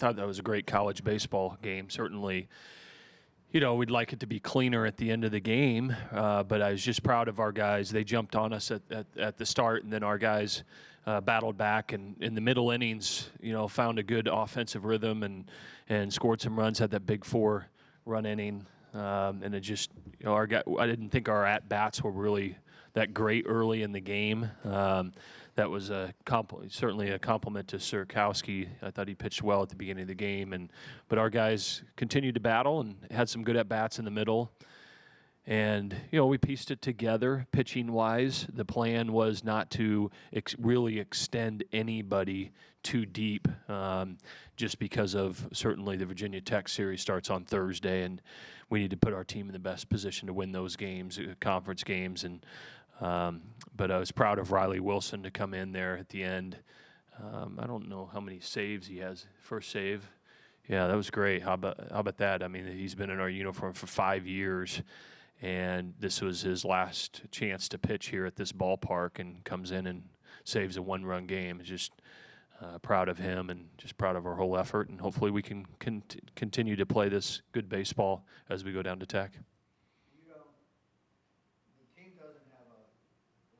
thought that was a great college baseball game. Certainly, we'd like it to be cleaner at the end of the game, but I was just proud of our guys. They jumped on us at the start, and then our guys battled back, and in the middle innings, found a good offensive rhythm and scored some runs, had that big 4-run inning. And it just, I didn't think our at-bats were really that great early in the game. That was certainly a compliment to Sirkowski. I thought he pitched well at the beginning of the game, but our guys continued to battle and had some good at-bats in the middle. And, we pieced it together pitching-wise. The plan was not to really extend anybody too deep just because of certainly the Virginia Tech series starts on Thursday, and we need to put our team in the best position to win those games, conference games. But I was proud of Riley Wilson to come in there at the end. I don't know how many saves he has. First save. Yeah, that was great. How about that? I mean, he's been in our uniform for 5 years. And this was his last chance to pitch here at this ballpark, and comes in and saves a 1-run game. Just proud of him, and just proud of our whole effort. And hopefully we can continue to play this good baseball as we go down to Tech. The team doesn't have a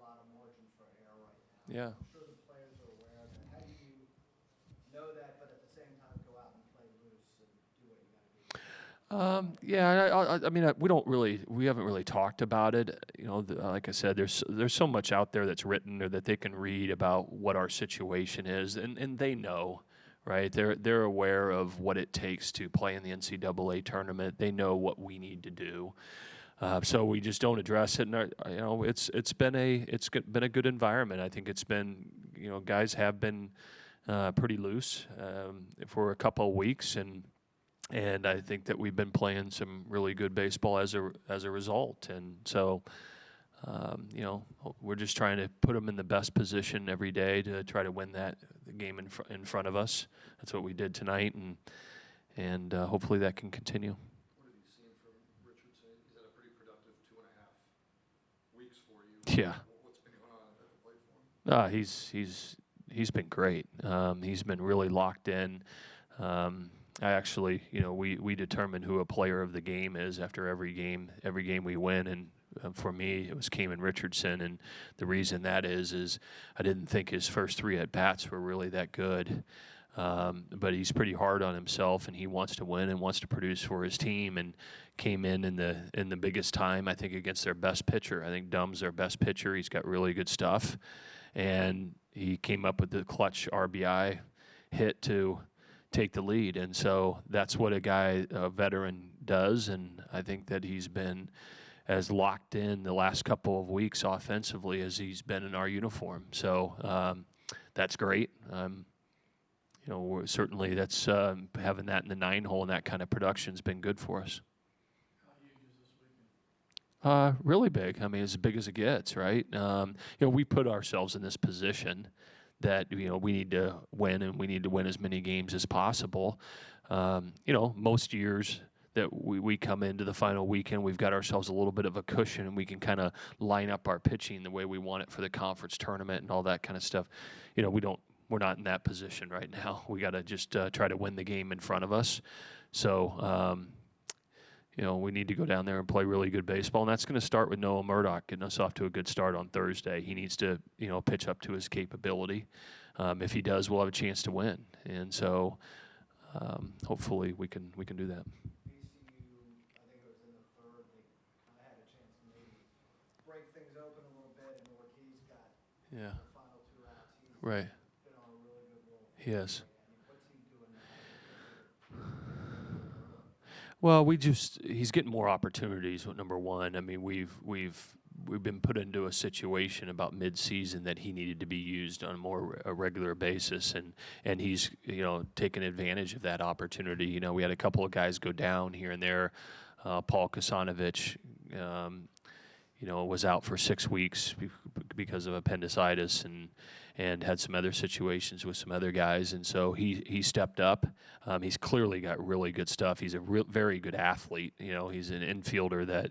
lot of margin for error right now. Yeah. I'm sure the players are aware of that. How do you know that, but at the same time go out and play loose and do what you got to do? I mean, we haven't really talked about it. Like I said, there's so much out there that's written or that they can read about what our situation is, and they know, right? They're aware of what it takes to play in the NCAA tournament. They know what we need to do. So we just don't address it, and it's been a good environment. I think it's been, guys have been pretty loose for a couple of weeks, and I think that we've been playing some really good baseball as a result. And so, we're just trying to put them in the best position every day to try to win the game in front of us. That's what we did tonight, and hopefully that can continue. What have you seen from Richardson? He's had a pretty productive 2.5 weeks for you. Yeah. What's been going on at the plate for him? He's been great. He's been really locked in. I actually, we determine who a player of the game is after every game we win, and for me, it was Kamen Richardson, and the reason that is I didn't think his first 3 at-bats were really that good, but he's pretty hard on himself, and he wants to win and wants to produce for his team, and came in the biggest time, I think, against their best pitcher. I think Dumb's their best pitcher. He's got really good stuff, and he came up with the clutch RBI hit to take the lead, and so that's what a veteran does, and I think that he's been as locked in the last couple of weeks offensively as he's been in our uniform. So that's great. Certainly that's having that in the 9-hole and that kind of production's been good for us. How huge is this weekend? Really big. I mean, as big as it gets, right? We put ourselves in this position that we need to win, and we need to win as many games as possible. Most years that we come into the final weekend, we've got ourselves a little bit of a cushion, and we can kind of line up our pitching the way we want it for the conference tournament and all that kind of stuff. We're not in that position right now. We got to just try to win the game in front of us. So we need to go down there and play really good baseball, and that's going to start with Noah Murdoch getting us off to a good start on Thursday. He needs to, pitch up to his capability. If he does, we'll have a chance to win, and so hopefully we can do that. VCU, I think it was in the 3rd, they kind of had a chance to maybe break things open a little bit, and Ortiz got the final 2 outs. He's Right. been on a really good roll. He is. What's he doing now? Well, he's getting more opportunities. Number one, I mean, we've been put into a situation about mid-season that he needed to be used on a regular basis, and he's taken advantage of that opportunity. We had a couple of guys go down here and there. Paul Kasanovich, was out for 6 weeks because of appendicitis and had some other situations with some other guys, and so he stepped up. He's clearly got really good stuff. He's a very good athlete. He's an infielder that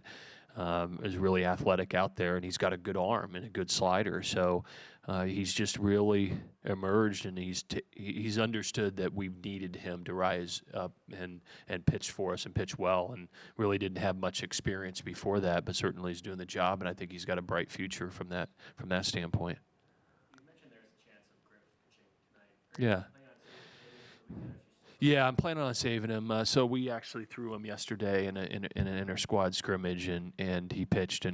is really athletic out there, and he's got a good arm and a good slider. So he's just really emerged, and he's understood that we've needed him to rise up and pitch for us and pitch well, and really didn't have much experience before that, but certainly he's doing the job, and I think he's got a bright future from that standpoint. You mentioned there's a chance of Griff pitching tonight. Yeah. Planning on saving him? Yeah, I'm planning on saving him. So we actually threw him yesterday in an inter-squad scrimmage, and he pitched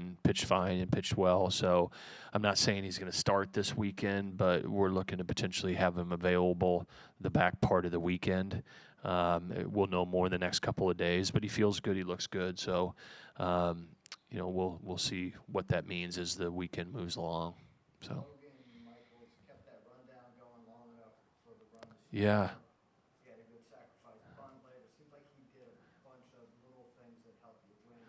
fine and pitched well. So I'm not saying he's going to start this weekend, but we're looking to potentially have him available the back part of the weekend. We'll know more in the next couple of days, but he feels good. He looks good. So, we'll see what that means as the weekend moves along. So. Logan Michaels kept that rundown going long enough for the run to start. Yeah. He had a good sacrifice run late. It seems like he did a bunch of little things that helped you win.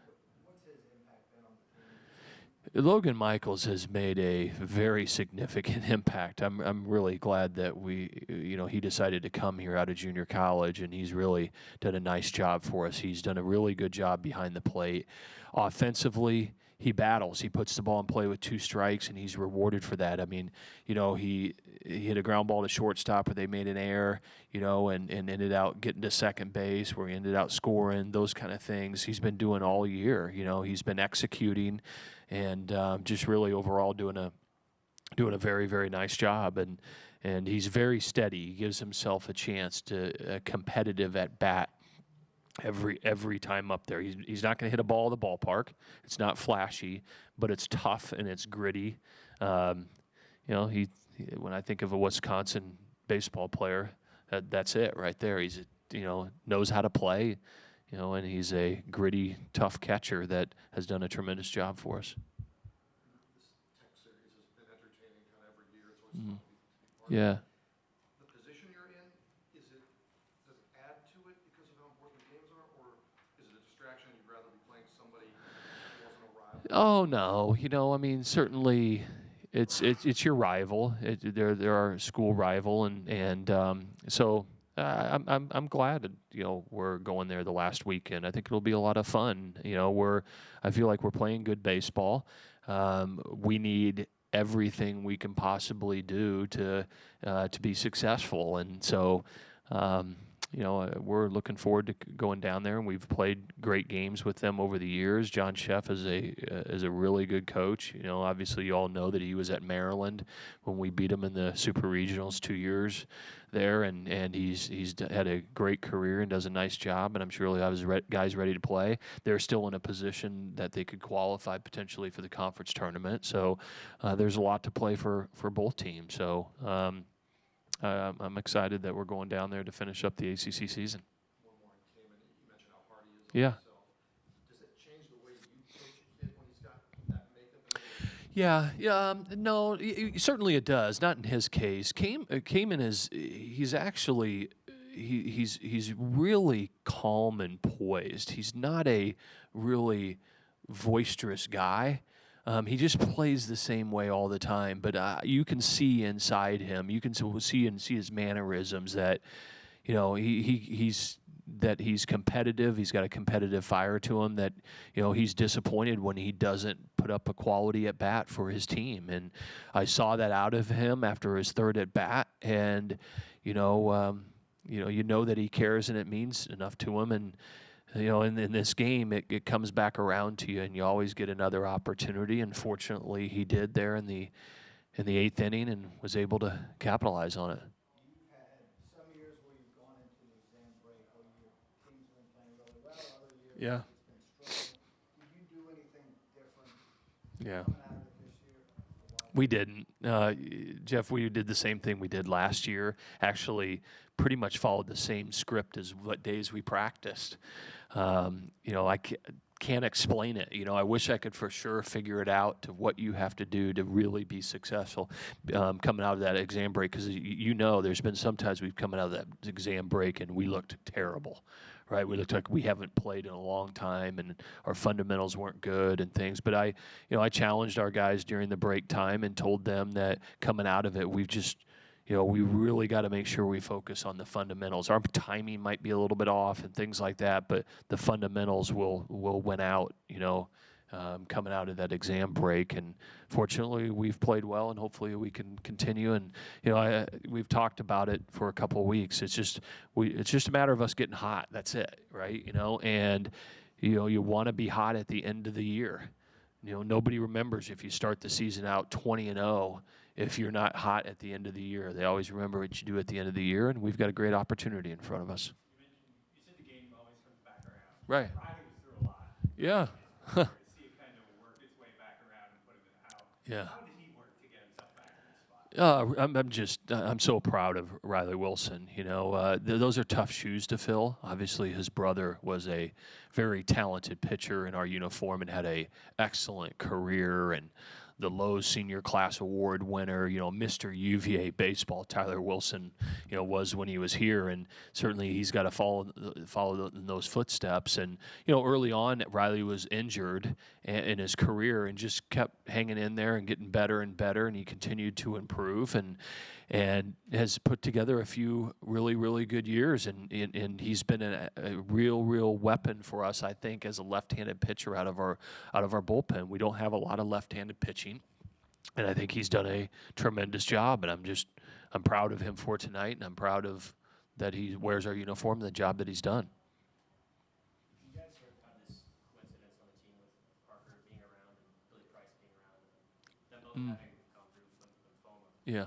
What's his impact been on the team? Logan Michaels has made a very significant impact. I'm really glad that he decided to come here out of junior college, and he's really done a nice job for us. He's done a really good job behind the plate. Offensively, he battles. He puts the ball in play with 2 strikes, and he's rewarded for that. I mean, he hit a ground ball to shortstop where they made an error, and ended out getting to second base where he ended out scoring, those kind of things. He's been doing all year. He's been executing, and just really overall doing a very, very nice job. And he's very steady. He gives himself a chance to a competitive at bat every time up there. He's not going to hit a ball at the ballpark. It's not flashy, but it's tough and it's gritty. When I think of a Wisconsin baseball player, that's it right there. He's knows how to play, and he's a gritty, tough catcher that has done a tremendous job for us. This tech series has been entertaining kind of every year. It's always fun to be part of. Yeah. The position you're in, does it add to it because of how important the games are, or is it a distraction? You'd rather be playing somebody who wasn't a rival? Oh no, certainly it's your rival. They're our school rival, and so I'm glad that we're going there the last weekend. I think it'll be a lot of fun. I feel like we're playing good baseball. We need everything we can possibly do to be successful, and so. We're looking forward to going down there, and we've played great games with them over the years. John Sheff is a really good coach. Obviously you all know that he was at Maryland when we beat him in the Super Regionals 2 years there, and he's had a great career and does a nice job, and I'm sure he'll have his guys ready to play. They're still in a position that they could qualify potentially for the conference tournament, so there's a lot to play for both teams. So. I'm excited that we're going down there to finish up the ACC season. One more on Cayman. You mentioned how hard he is on Yeah. himself. Does it change the way you coach a kid when he's got that makeup in him? Yeah, no, certainly it does. Not in his case. Cayman he's actually he's really calm and poised. He's not a really boisterous guy. He just plays the same way all the time, but you can see inside him. You can see his mannerisms that, he's competitive. He's got a competitive fire to him. That he's disappointed when he doesn't put up a quality at bat for his team, and I saw that out of him after his 3rd at bat, and that he cares and it means enough to him, and. In this game, it comes back around to you, and you always get another opportunity. And fortunately, he did there in the 8th inning and was able to capitalize on it. You've had some years where you've gone into the exam break where your team's been playing really well, other years Yeah. it's been struggling. Did you do anything different Yeah. coming out of it this year? We didn't. Jeff, we did the same thing we did last year. Actually, pretty much followed the same script as what days we practiced. I can't explain it. I wish I could for sure figure it out to what you have to do to really be successful coming out of that exam break. Because there's been sometimes we've come out of that exam break and we looked terrible. Right, we looked like we haven't played in a long time, and our fundamentals weren't good and things. But I challenged our guys during the break time and told them that coming out of it, we've just, we really got to make sure we focus on the fundamentals. Our timing might be a little bit off and things like that, but the fundamentals will win out, coming out of that exam break. And fortunately, we've played well, and hopefully we can continue. And we've talked about it for a couple of weeks. It's just a matter of us getting hot. That's it, right? And you want to be hot at the end of the year. Nobody remembers if you start the season out 20-0 if you're not hot at the end of the year. They always remember what you do at the end of the year, and we've got a great opportunity in front of us. You said the game always comes back around. Right. Friday was through a lot. Yeah. To see it kind of work its way back around and put him out. Yeah. How did he work to get himself back in this spot? I'm so proud of Riley Wilson. Those are tough shoes to fill. Obviously, his brother was a very talented pitcher in our uniform and had a excellent career, and the Lowe's Senior Class Award winner, Mr. UVA baseball, Tyler Wilson, was when he was here, and certainly he's got to follow in those footsteps. And early on, Riley was injured in his career and just kept hanging in there and getting better and better, and he continued to improve and has put together a few really, really good years, and he's been a real weapon for us, I think, as a left-handed pitcher out of our bullpen. We don't have a lot of left-handed pitching, and I think he's done a tremendous job, and I'm proud of him for tonight, and I'm proud of that he wears our uniform and the job that he's done. You guys sort of have this coincidence on the team with Parker being around and Billy Price being around, and them both having gone through lymphoma. Yeah.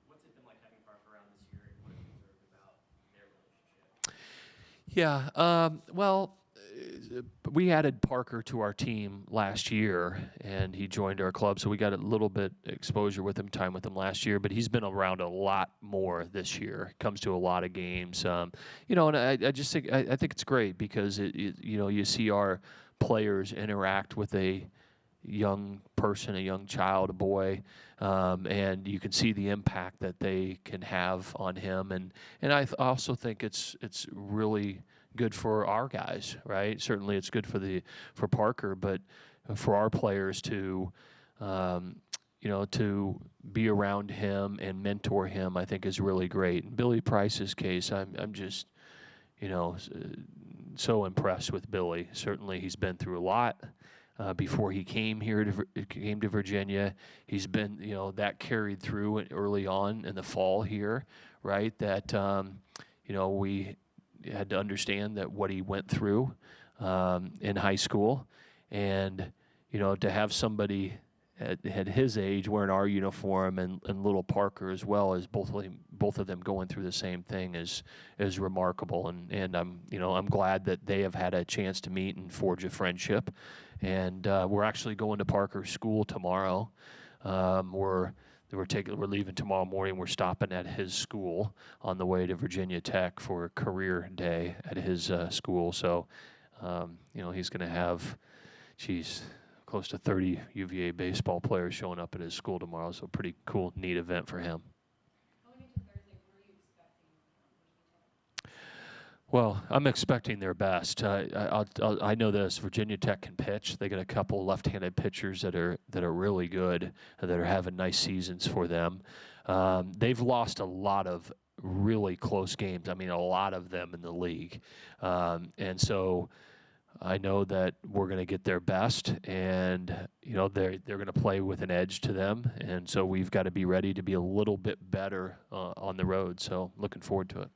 What's it been like having Parker around this year, and what have you observed about their relationship? Yeah. Well, we added Parker to our team last year, and he joined our club, so we got a little bit exposure with him, time with him last year. But he's been around a lot more this year. Comes to a lot of games, and I just think I think it's great because you see our players interact with a young person, a young child, a boy, and you can see the impact that they can have on him. And I also think it's really good for our guys, right? Certainly it's good for Parker, but for our players to to be around him and mentor him, I think is really great. In Billy Price's case, I'm just so impressed with Billy. Certainly he's been through a lot. Before he came to Virginia, he's been, that carried through early on in the fall here, right? That, we had to understand that what he went through in high school, and, to have somebody at his age wearing our uniform and little Parker as well, as both of them going through the same thing is remarkable. And I'm glad that they have had a chance to meet and forge a friendship. And we're actually going to Parker's school tomorrow. We're leaving tomorrow morning. We're stopping at his school on the way to Virginia Tech for a career day at his school. So, he's going to have, close to 30 UVA baseball players showing up at his school tomorrow. So, pretty cool, neat event for him. Going into Thursday, what are you expecting from Virginia Tech? Well, I'm expecting their best. I know this. Virginia Tech can pitch. They got a couple left-handed pitchers that are really good, that are having nice seasons for them. They've lost a lot of really close games. I mean, a lot of them in the league, and so I know that we're going to get their best, and they're going to play with an edge to them, and so we've got to be ready to be a little bit better on the road. So, looking forward to it.